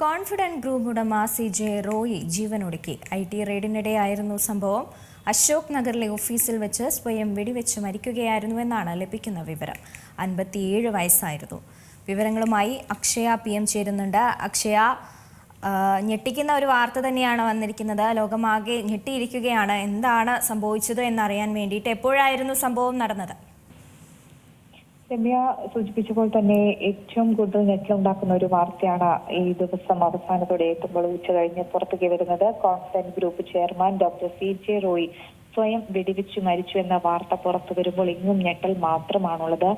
Confident group ഉടമ CJ Roy ജീവനൊടുക്കി. IT റെയ്ഡിനിടെയായിരുന്നു സംഭവം. അശോക് നഗറിലെ ഓഫീസിൽ വെച്ച് സ്വയം വെടിവെച്ച് മരിക്കുകയായിരുന്നുവെന്നാണ് ലഭിക്കുന്ന വിവരം. 57 വയസ്സായിരുന്നു. വിവരങ്ങളുമായി അക്ഷയ PM ചേരുന്നുണ്ട്. അക്ഷയ, ഞെട്ടിക്കുന്ന ഒരു വാർത്ത തന്നെയാണ് വന്നിരിക്കുന്നത്. ലോകമാകെ ഞെട്ടിയിരിക്കുകയാണ്. എന്താണ് സംഭവിച്ചത് എന്നറിയാൻ വേണ്ടിയിട്ട് എപ്പോഴായിരുന്നു സംഭവം നടന്നത്? രമ്യ സൂചിപ്പിച്ചപ്പോൾ തന്നെ ഏറ്റവും കൂടുതൽ ഞെട്ടലുണ്ടാക്കുന്ന ഒരു വാർത്തയാണ് ഈ ദിവസം അവസാനത്തോടെ എത്തുമ്പോൾ ഉച്ചകഴിഞ്ഞ് പുറത്തേക്ക് വരുന്നത്. Confident group chairman doctor CJ Roy സ്വയം വെടിവെച്ചു മരിച്ചു എന്ന വാർത്ത പുറത്തു വരുമ്പോൾ ഇന്നും ഞെട്ടൽ മാത്രമാണുള്ളത്.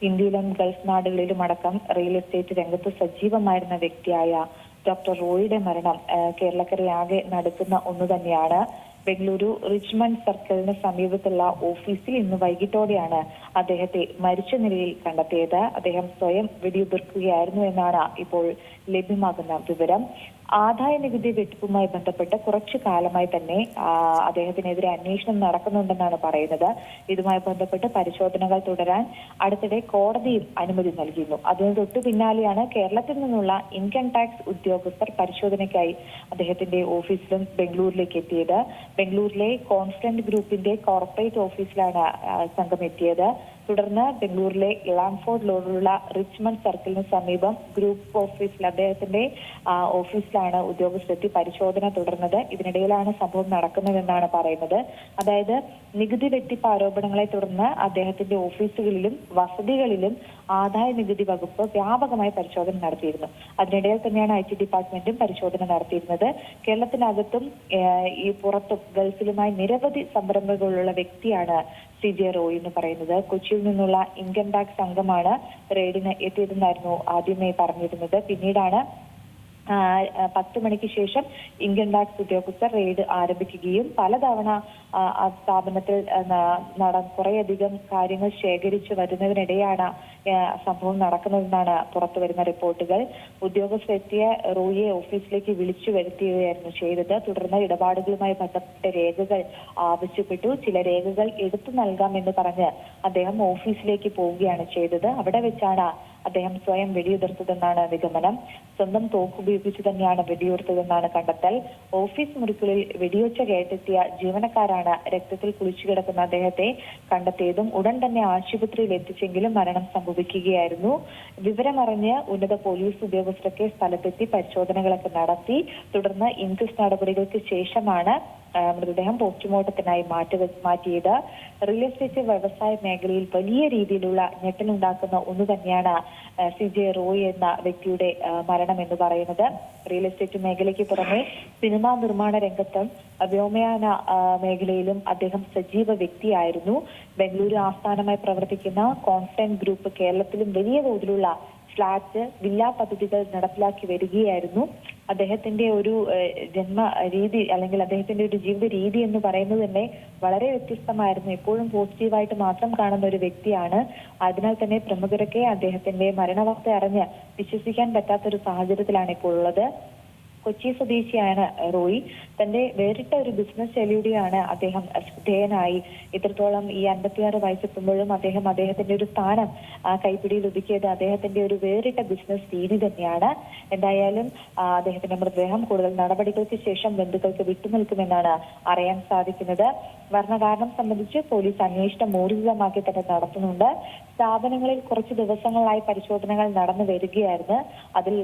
ഇന്ത്യയിലും ഗൾഫ് നാടുകളിലും അടക്കം റിയൽ എസ്റ്റേറ്റ് രംഗത്ത് സജീവമായിരുന്ന വ്യക്തിയായ ഡോക്ടർ റോയിയുടെ മരണം കേരളക്കരയാകെ നടക്കുന്ന ഒന്ന് തന്നെയാണ്. ബംഗളൂരു റിച്ച്മണ്ട് സർക്കിളിന് സമീപത്തുള്ള ഓഫീസിൽ ഇന്ന് വൈകിട്ടോടെയാണ് അദ്ദേഹത്തെ മരിച്ച നിലയിൽ കണ്ടെത്തിയത്. അദ്ദേഹം സ്വയം വെടിയുതിർക്കുകയായിരുന്നു എന്നാണ് ഇപ്പോൾ ലഭ്യമാകുന്ന വിവരം. ആദായ നികുതി വെട്ടിപ്പുമായി ബന്ധപ്പെട്ട് കുറച്ചു കാലമായി തന്നെ അദ്ദേഹത്തിനെതിരെ അന്വേഷണം നടക്കുന്നുണ്ടെന്നാണ് പറയുന്നത്. ഇതുമായി ബന്ധപ്പെട്ട് പരിശോധനകൾ തുടരാൻ അടുത്തിടെ കോടതിയും അനുമതി നൽകിയിരുന്നു. അതിന് തൊട്ടു പിന്നാലെയാണ് കേരളത്തിൽ നിന്നുള്ള ഇൻകം ടാക്സ് ഉദ്യോഗസ്ഥർ പരിശോധനയ്ക്കായി അദ്ദേഹത്തിന്റെ ഓഫീസിലും ബംഗളൂരിലേക്ക് എത്തിയത്. ബംഗളൂരിലെ കോൺഫിഡന്റ് ഗ്രൂപ്പിന്റെ കോർപ്പറേറ്റ് ഓഫീസിലാണ് സംഘം എത്തിയത്. തുടർന്ന് ബംഗളൂരിലെ ലാംഫോർഡ് റോഡിലുള്ള റിച്ച്മണ്ട് സർക്കിളിന് സമീപം ഗ്രൂപ്പ് ഓഫീസിൽ അദ്ദേഹത്തിന്റെ ഓഫീസിലാണ് ഉദ്യോഗസ്ഥരെത്തി പരിശോധന തുടർന്നത്. ഇതിനിടയിലാണ് സംഭവം നടക്കുന്നതെന്നാണ് പറയുന്നത്. അതായത് നികുതി വെട്ടിപ്പ് ആരോപണങ്ങളെ തുടർന്ന് അദ്ദേഹത്തിന്റെ ഓഫീസുകളിലും വസതികളിലും ആദായ നികുതി വകുപ്പ് വ്യാപകമായി പരിശോധന നടത്തിയിരുന്നു. അതിനിടയിൽ തന്നെയാണ് IT ഡിപ്പാർട്ട്മെന്റും പരിശോധന നടത്തിയിരുന്നത്. കേരളത്തിനകത്തും ഈ പുറത്തും ഗൾഫിലുമായി നിരവധി സംരംഭങ്ങളുള്ള വ്യക്തിയാണ് CJ റോയി എന്ന് പറയുന്നത്. കൊച്ചിയിൽ നിന്നുള്ള ഇൻകം ടാക്സ് സംഘമാണ് റെയ്ഡിന് എത്തിയതെന്നായിരുന്നു ആദ്യമേ പറഞ്ഞിരുന്നത്. പിന്നീടാണ് 10 മണിക്ക് ശേഷം ഇൻകം ടാക്സ് ഉദ്യോഗസ്ഥർ റെയ്ഡ് ആരംഭിക്കുകയും പലതവണ സ്ഥാപനത്തിൽ കുറേയധികം കാര്യങ്ങൾ ശേഖരിച്ചു വരുന്നതിനിടെയാണ് സംഭവം നടക്കുന്നതെന്നാണ് പുറത്തു വരുന്ന റിപ്പോർട്ടുകൾ. ഉദ്യോഗസ്ഥരെത്തിയ റോയിയെ ഓഫീസിലേക്ക് വിളിച്ചു വരുത്തുകയായിരുന്നു ചെയ്തത്. തുടർന്ന് ഇടപാടുകളുമായി ബന്ധപ്പെട്ട രേഖകൾ ആവശ്യപ്പെട്ടു. ചില രേഖകൾ എടുത്തു നൽകാമെന്ന് പറഞ്ഞ് അദ്ദേഹം ഓഫീസിലേക്ക് പോവുകയാണ് ചെയ്തത്. അവിടെ വെച്ചാണ് അദ്ദേഹം സ്വയം വെടിയുതിർത്തതെന്നാണ് നിഗമനം. സ്വന്തം തോക്ക് ഉപയോഗിച്ച് തന്നെയാണ് വെടിയുതിർത്തതെന്നാണ് കണ്ടെത്തൽ. ഓഫീസ് മുറിക്കുള്ളിൽ വെടിയൊച്ച കേട്ടെത്തിയ ജീവനക്കാരാണ് രക്തത്തിൽ കുളിച്ചു കിടക്കുന്ന അദ്ദേഹത്തെ കണ്ടെത്തിയതും ഉടൻ തന്നെ ആശുപത്രിയിൽ എത്തിച്ചെങ്കിലും മരണം സംഭവിക്കുകയായിരുന്നു. വിവരമറിഞ്ഞ് ഉന്നത പോലീസ് ഉദ്യോഗസ്ഥരൊക്കെ സ്ഥലത്തെത്തി പരിശോധനകളൊക്കെ നടത്തി. തുടർന്ന് ഇൻക്വസ്റ്റ് നടപടികൾക്ക് ശേഷമാണ് മൃതദേഹം പോസ്റ്റ്മോർട്ടത്തിനായി മാറ്റിയത്. റിയൽ എസ്റ്റേറ്റ് വ്യവസായ മേഖലയിൽ വലിയ രീതിയിലുള്ള ഞെട്ടലുണ്ടാക്കുന്ന ഒന്ന് തന്നെയാണ് CJ റോയി എന്ന വ്യക്തിയുടെ മരണം എന്ന് പറയുന്നത്. റിയൽ എസ്റ്റേറ്റ് മേഖലയ്ക്ക് പുറമെ സിനിമാ നിർമ്മാണ രംഗത്തും വ്യോമയാന മേഖലയിലും അദ്ദേഹം സജീവ വ്യക്തിയായിരുന്നു. ബംഗളൂരു ആസ്ഥാനമായി പ്രവർത്തിക്കുന്ന കോൺഫിഡന്റ് ഗ്രൂപ്പ് കേരളത്തിലും വലിയ തോതിലുള്ള ഫ്ലാറ്റ് വില്ല പദ്ധതികൾ നടപ്പിലാക്കി വരികയായിരുന്നു. അദ്ദേഹത്തിന്റെ ഒരു ജന്മ രീതി അല്ലെങ്കിൽ അദ്ദേഹത്തിന്റെ ഒരു ജീവിത രീതി എന്ന് പറയുന്നത് തന്നെ വളരെ വ്യത്യസ്തമായിരുന്നു. എപ്പോഴും പോസിറ്റീവായിട്ട് മാത്രം കാണുന്ന ഒരു വ്യക്തിയാണ്. അതിനാൽ തന്നെ പ്രമുഖരൊക്കെ അദ്ദേഹത്തിന്റെ മരണവാർത്ത അറിഞ്ഞ് വിശ്വസിക്കാൻ പറ്റാത്തൊരു സാഹചര്യത്തിലാണ് ഇപ്പോൾ ഉള്ളത്. കൊച്ചി സ്വദേശിയാണ് റോയി. തന്റെ വേറിട്ട ഒരു ബിസിനസ് ശൈലിയുടെയാണ് അദ്ദേഹം ശ്രദ്ധേയനായി. ഇത്രത്തോളം ഈ 56 വയസ്സെത്തുമ്പോഴും അദ്ദേഹത്തിന്റെ ഒരു സ്ഥാനം കൈപ്പിടിയിൽ ഒതുക്കിയത് അദ്ദേഹത്തിന്റെ ഒരു വേറിട്ട ബിസിനസ് രീതി തന്നെയാണ്. എന്തായാലും അദ്ദേഹത്തിന്റെ മൃതദേഹം കൂടുതൽ നടപടികൾക്ക് ശേഷം ബന്ധുക്കൾക്ക് വിട്ടുനിൽക്കുമെന്നാണ് അറിയാൻ സാധിക്കുന്നത്. മരണകാരണം സംബന്ധിച്ച് പോലീസ് അന്വേഷണം ഊർജിതമാക്കി തന്നെ നടത്തുന്നുണ്ട്. സ്ഥാപനങ്ങളിൽ കുറച്ച് ദിവസങ്ങളായി പരിശോധനകൾ നടന്നു വരികയായിരുന്നു. അതിൽ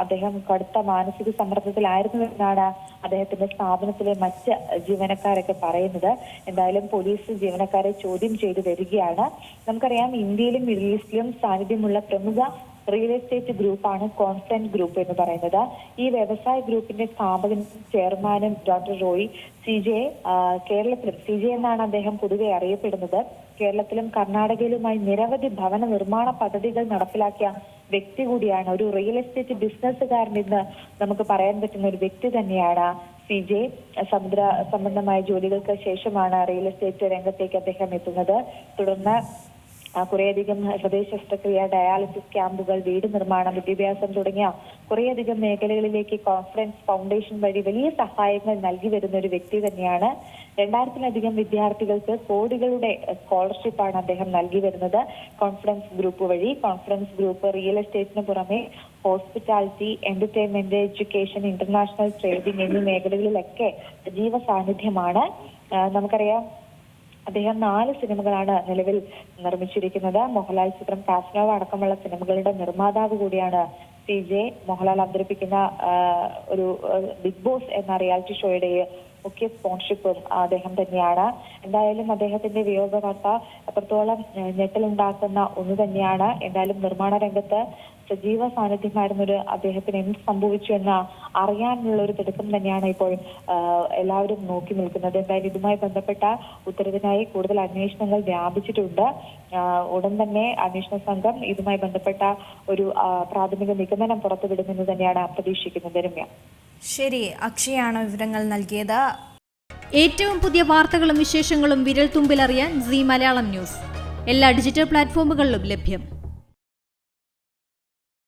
അദ്ദേഹം കടുത്ത മാനസിക സമ്മർദ്ദത്തിലായിരുന്നു എന്നാണ് അദ്ദേഹത്തിന്റെ സ്ഥാപനത്തിലെ മറ്റ് ജീവനക്കാരൊക്കെ പറയുന്നത്. എന്തായാലും പോലീസ് ജീവനക്കാരെ ചോദ്യം ചെയ്തു വരികയാണ്. നമുക്കറിയാം, ഇന്ത്യയിലും മിഡിൽ ഈസ്റ്റിലും സാന്നിധ്യമുള്ള പ്രമുഖ റിയൽ എസ്റ്റേറ്റ് ഗ്രൂപ്പാണ് കോൺഫിഡന്റ് ഗ്രൂപ്പ് എന്ന് പറയുന്നത്. ഈ വ്യവസായ ഗ്രൂപ്പിന്റെ സ്ഥാപകനും ചെയർമാനും ഡോക്ടർ റോയി കേരളത്തിലും CJ എന്നാണ് അദ്ദേഹം പൊതുവെ അറിയപ്പെടുന്നത്. കേരളത്തിലും കർണാടകയിലുമായി നിരവധി ഭവന നിർമ്മാണ പദ്ധതികൾ നടപ്പിലാക്കിയ വ്യക്തി കൂടിയാണ്. ഒരു റിയൽ എസ്റ്റേറ്റ് ബിസിനസ്സുകാരൻ എന്ന് നമുക്ക് പറയാൻ പറ്റുന്ന ഒരു വ്യക്തി തന്നെയാണ് CJ. സമുദ്ര സംബന്ധമായ ജോലികൾക്ക് ശേഷമാണ് റിയൽ എസ്റ്റേറ്റ് രംഗത്തേക്ക് അദ്ദേഹം എത്തുന്നത്. തുടർന്ന് കുറേയധികം ഹൃദയ ശസ്ത്രക്രിയ, ഡയാലിസിസ് ക്യാമ്പുകൾ, വീട് നിർമ്മാണം, വിദ്യാഭ്യാസം തുടങ്ങിയ കുറേയധികം മേഖലകളിലേക്ക് കോൺഫിഡൻസ് ഫൗണ്ടേഷൻ വഴി വലിയ സഹായങ്ങൾ നൽകി വരുന്ന ഒരു വ്യക്തി തന്നെയാണ്. 2000-ലധികം വിദ്യാർത്ഥികൾക്ക് കോടികളുടെ സ്കോളർഷിപ്പാണ് അദ്ദേഹം നൽകി വരുന്നത് കോൺഫിഡൻസ് ഗ്രൂപ്പ് വഴി. കോൺഫിഡൻസ് ഗ്രൂപ്പ് റിയൽ എസ്റ്റേറ്റിന് പുറമെ hospitality, entertainment, education, international trading എന്നീ മേഖലകളിലൊക്കെ സജീവ സാന്നിധ്യമാണ്. നമുക്കറിയാം, അദ്ദേഹം 4 സിനിമകളാണ് നിലവിൽ നിർമ്മിച്ചിരിക്കുന്നത്. മോഹൻലാൽ ചിത്രം കാസ്നോവ അടക്കമുള്ള സിനിമകളുടെ നിർമ്മാതാവ് കൂടിയാണ് CJ. മോഹൻലാൽ അവതരിപ്പിക്കുന്ന ഒരു ബിഗ് ബോസ് എന്ന റിയാലിറ്റി ഷോയുടെ മുഖ്യ സ്പോൺസർഷിപ്പും അദ്ദേഹം തന്നെയാണ്. എന്തായാലും അദ്ദേഹത്തിന്റെ വിയോഗ വാർത്ത അത്രത്തോളം ഞെട്ടലുണ്ടാക്കുന്ന ഒന്ന് തന്നെയാണ്. എന്തായാലും നിർമ്മാണ രംഗത്ത് സജീവ സാന്നിധ്യമായിരുന്നൊരു അദ്ദേഹത്തിന് എന്ത് സംഭവിച്ചു എന്ന് അറിയാനുള്ള ഒരു തിടുക്കം തന്നെയാണ് ഇപ്പോൾ എല്ലാവരും നോക്കി നിൽക്കുന്നത്. എന്തായാലും ഇതുമായി ബന്ധപ്പെട്ട ഉത്തരവിനായി കൂടുതൽ അന്വേഷണങ്ങൾ വ്യാപിച്ചിട്ടുണ്ട്. ഉടൻ തന്നെ അന്വേഷണ സംഘം ഇതുമായി ബന്ധപ്പെട്ട ഒരു പ്രാഥമിക നിഗമനം പുറത്തുവിടുമെന്ന് തന്നെയാണ് പ്രതീക്ഷിക്കുന്നത്. രമ്യ, ശരി, അക്ഷയാണ് വിവരങ്ങൾ നൽകിയത്. ഏറ്റവും പുതിയ വാർത്തകളും വിശേഷങ്ങളും വിരൽ തുമ്പിലറിയാൻ സീ മലയാളം ന്യൂസ് എല്ലാ ഡിജിറ്റൽ പ്ലാറ്റ്ഫോമുകളിലും ലഭ്യം.